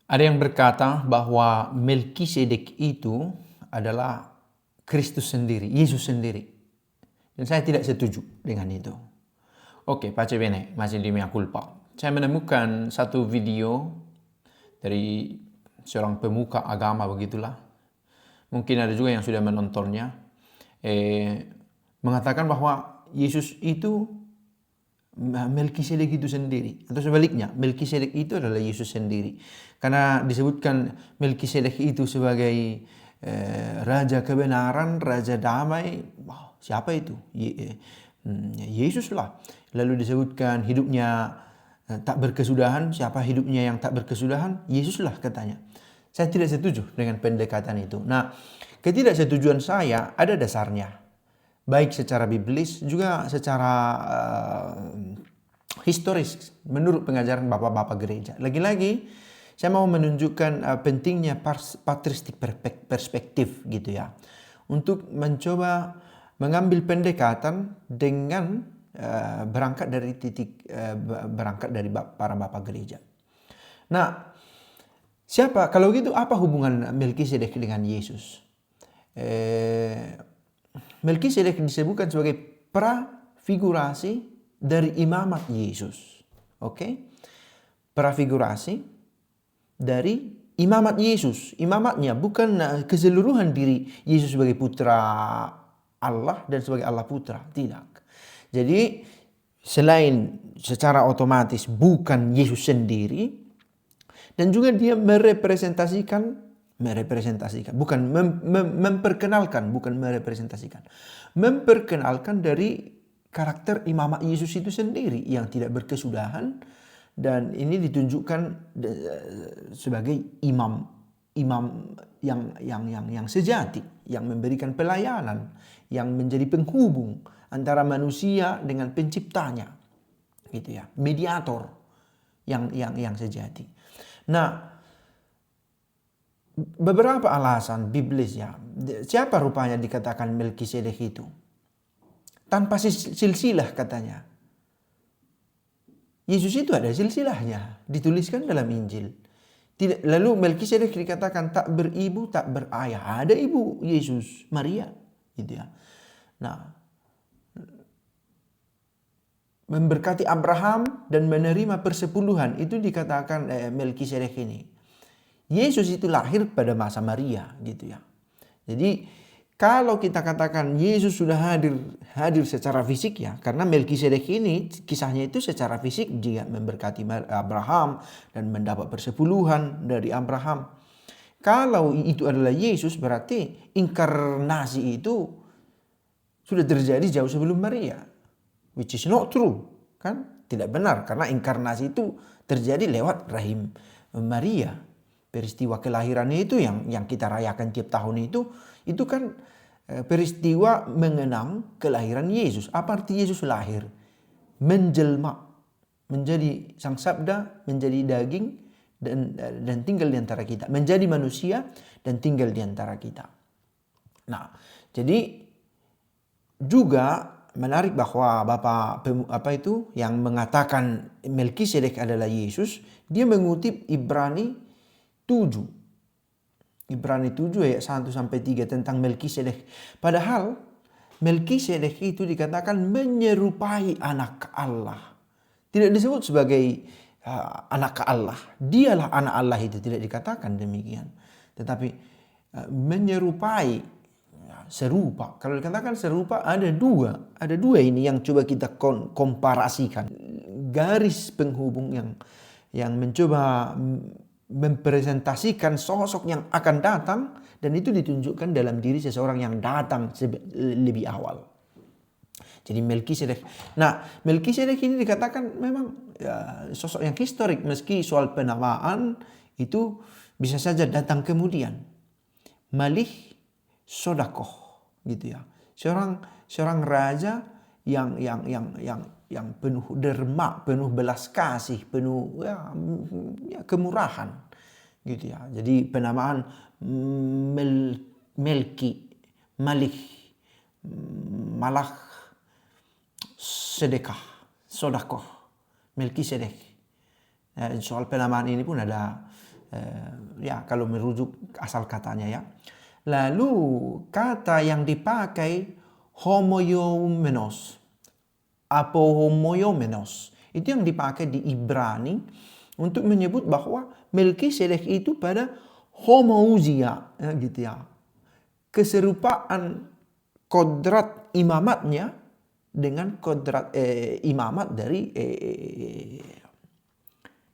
Ada yang berkata bahwa Melkisedek itu adalah Kristus sendiri, Yesus sendiri. Dan saya tidak setuju dengan itu. Oke, pace bene, masih di mea culpa. Saya menemukan satu video dari seorang pemuka agama begitulah. Mungkin ada juga yang sudah menontonnya. Mengatakan bahwa Yesus itu Melkisedek itu sendiri, atau sebaliknya Melkisedek itu adalah Yesus sendiri, karena disebutkan Melkisedek itu sebagai raja kebenaran, raja damai. Wow, siapa itu? Yesus lah. Lalu disebutkan hidupnya tak berkesudahan. Siapa hidupnya yang tak berkesudahan? Yesus lah katanya. Saya tidak setuju dengan pendekatan itu. Nah, ketidaksetujuan saya ada dasarnya, baik secara biblis juga secara historis menurut pengajaran bapak-bapak gereja. Lagi-lagi saya mau menunjukkan pentingnya patristik perspektif gitu ya, untuk mencoba mengambil pendekatan dengan berangkat dari para bapak gereja. Nah, kalau gitu apa hubungan Melkisedek dengan Yesus? Melkisedek disebutkan sebagai prafigurasi dari imamat Yesus. Oke? Prafigurasi dari imamat Yesus. Imamatnya bukan keseluruhan diri Yesus sebagai putra Allah dan sebagai Allah putra. Tidak. Jadi selain secara otomatis bukan Yesus sendiri, dan juga dia merepresentasikan, bukan memperkenalkan, bukan merepresentasikan, memperkenalkan dari karakter imamat Yesus itu sendiri yang tidak berkesudahan, dan ini ditunjukkan sebagai imam yang sejati, yang memberikan pelayanan, yang menjadi penghubung antara manusia dengan penciptanya, gitu ya, mediator yang sejati. Nah, beberapa alasan biblis ya. Siapa rupanya dikatakan Melkisedek itu? Tanpa silsilah katanya. Yesus itu ada silsilahnya, dituliskan dalam Injil. Lalu Melkisedek dikatakan tak beribu, tak berayah. Ada ibu Yesus, Maria, gitu ya. Nah, memberkati Abraham dan menerima persepuluhan itu dikatakan Melkisedek ini. Yesus itu lahir pada masa Maria, gitu ya. Jadi kalau kita katakan Yesus sudah hadir secara fisik ya, karena Melkisedek ini kisahnya itu secara fisik dia memberkati Abraham dan mendapat persepuluhan dari Abraham. Kalau itu adalah Yesus, berarti inkarnasi itu sudah terjadi jauh sebelum Maria, which is not true, kan? Tidak benar, karena inkarnasi itu terjadi lewat rahim Maria. Peristiwa kelahirannya itu yang kita rayakan tiap tahun itu kan peristiwa mengenang kelahiran Yesus. Apa arti Yesus lahir? Menjelma, menjadi sang sabda, menjadi daging dan tinggal di antara kita, menjadi manusia dan tinggal di antara kita. Nah, jadi juga menarik bahwa yang mengatakan Melkisedek adalah Yesus, dia mengutip Ibrani 7 ayat 1 sampai 3 tentang Melkisedek. Padahal Melkisedek itu dikatakan menyerupai anak Allah. Tidak disebut sebagai anak Allah. Dialah anak Allah, itu tidak dikatakan demikian. Tetapi menyerupai, serupa. Kalau dikatakan serupa, ada dua ini yang coba kita komparasikan. Garis penghubung yang mencoba mempresentasikan sosok yang akan datang, dan itu ditunjukkan dalam diri seseorang yang datang lebih awal. Jadi Melkisedek. Nah, Melkisedek ini dikatakan memang sosok yang historik, meski soal penamaan itu bisa saja datang kemudian. Malih Sodakoh, gitu ya. Seorang raja yang penuh derma, penuh belas kasih, penuh kemurahan, gitu ya. Jadi penamaan Malih, Malah, Sedekah, Sodakoh, Melkisedek. Soal penamaan ini pun ada Ya kalau merujuk asal katanya ya. Lalu kata yang dipakai homoiomenos, apohomoiomenos, itu yang dipakai di Ibrani untuk menyebut bahwa Melkisedek itu pada homoousia, gitu ya. Keserupaan kodrat imamatnya dengan kodrat imamat dari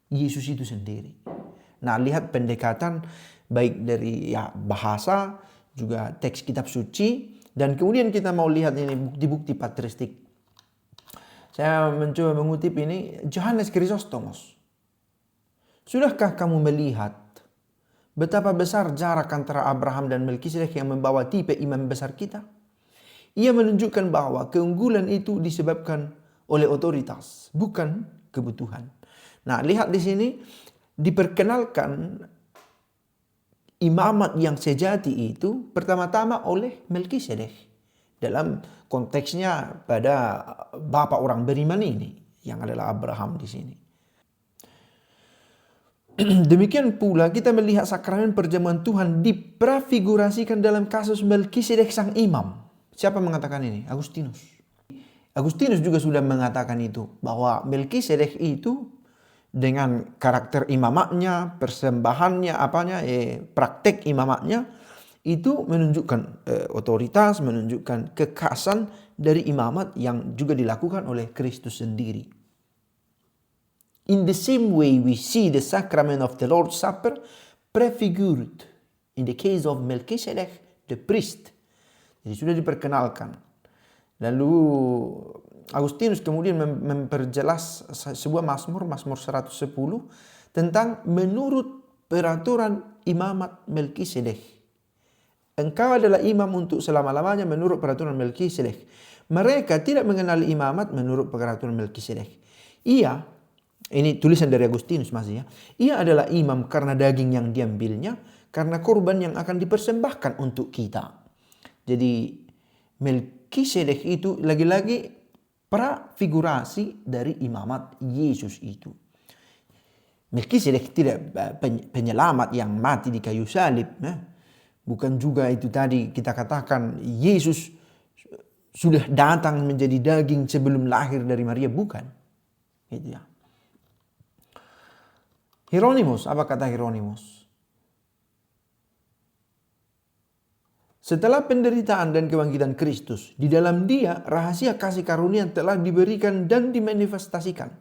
Yesus itu sendiri. Nah, lihat pendekatan baik dari ya bahasa, juga teks kitab suci, dan kemudian kita mau lihat ini bukti-bukti patristik. Saya mencoba mengutip ini Johannes Chrysostomos. Sudahkah kamu melihat betapa besar jarak antara Abraham dan Melkisedek yang membawa tipe imam besar kita? Ia menunjukkan bahwa keunggulan itu disebabkan oleh otoritas, bukan kebutuhan. Nah, lihat di sini diperkenalkan imamat yang sejati itu pertama-tama oleh Melkisedek dalam konteksnya pada bapak orang beriman ini yang adalah Abraham di sini. Demikian pula kita melihat sakramen perjamuan Tuhan diprafigurasikan dalam kasus Melkisedek sang imam. Siapa mengatakan ini? Agustinus. Agustinus juga sudah mengatakan itu, bahwa Melkisedek itu dengan karakter imamatnya, persembahannya, praktek imamatnya itu menunjukkan otoritas, menunjukkan kekhasan dari imamat yang juga dilakukan oleh Kristus sendiri. In the same way we see the sacrament of the Lord's Supper prefigured in the case of Melchizedek the priest. Jadi sudah diperkenalkan. Lalu Agustinus kemudian memperjelas sebuah Mazmur 110 tentang menurut peraturan imamat Melkisedek. Engkau adalah imam untuk selama-lamanya menurut peraturan Melkisedek. Mereka tidak mengenali imamat menurut peraturan Melkisedek. Ini tulisan dari Agustinus masih ya. Ia adalah imam karena daging yang diambilnya, karena korban yang akan dipersembahkan untuk kita. Jadi Melkisedek itu lagi-lagi prafigurasi dari imamat Yesus itu. Melkisedek tidak penyelamat yang mati di kayu salib. Bukan juga itu tadi kita katakan Yesus sudah datang menjadi daging sebelum lahir dari Maria. Bukan. Gitu ya. Hieronymus, apa kata Hieronymus? Setelah penderitaan dan kebangkitan Kristus, di dalam Dia rahasia kasih karunia telah diberikan dan dimanifestasikan.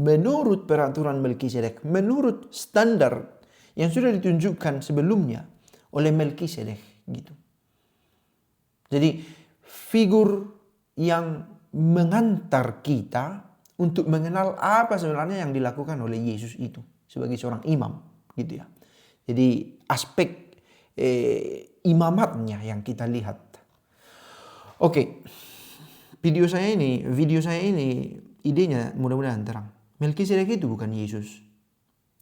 Menurut peraturan Melkisedek, menurut standar yang sudah ditunjukkan sebelumnya oleh Melkisedek, gitu. Jadi figur yang mengantar kita untuk mengenal apa sebenarnya yang dilakukan oleh Yesus itu sebagai seorang imam, gitu ya. Jadi aspek imamatnya yang kita lihat. Oke, video saya ini idenya mudah-mudahan terang. Melkisedek itu bukan Yesus,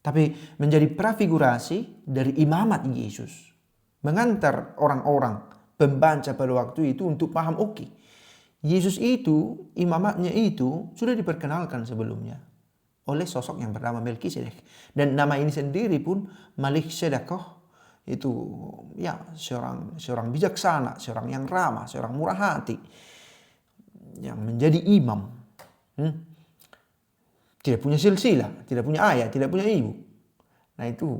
tapi menjadi prafigurasi dari imamat Yesus, mengantar orang-orang pembaca pada waktu itu untuk paham, Yesus itu, imamatnya itu sudah diperkenalkan sebelumnya oleh sosok yang bernama Melkisedek, dan nama ini sendiri pun Melkisedek itu ya seorang bijaksana, seorang yang ramah, seorang murah hati yang menjadi imam. Tidak punya silsilah, tidak punya ayah, tidak punya ibu. Nah, itu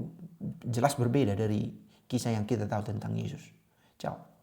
jelas berbeda dari kisah yang kita tahu tentang Yesus. Ciao.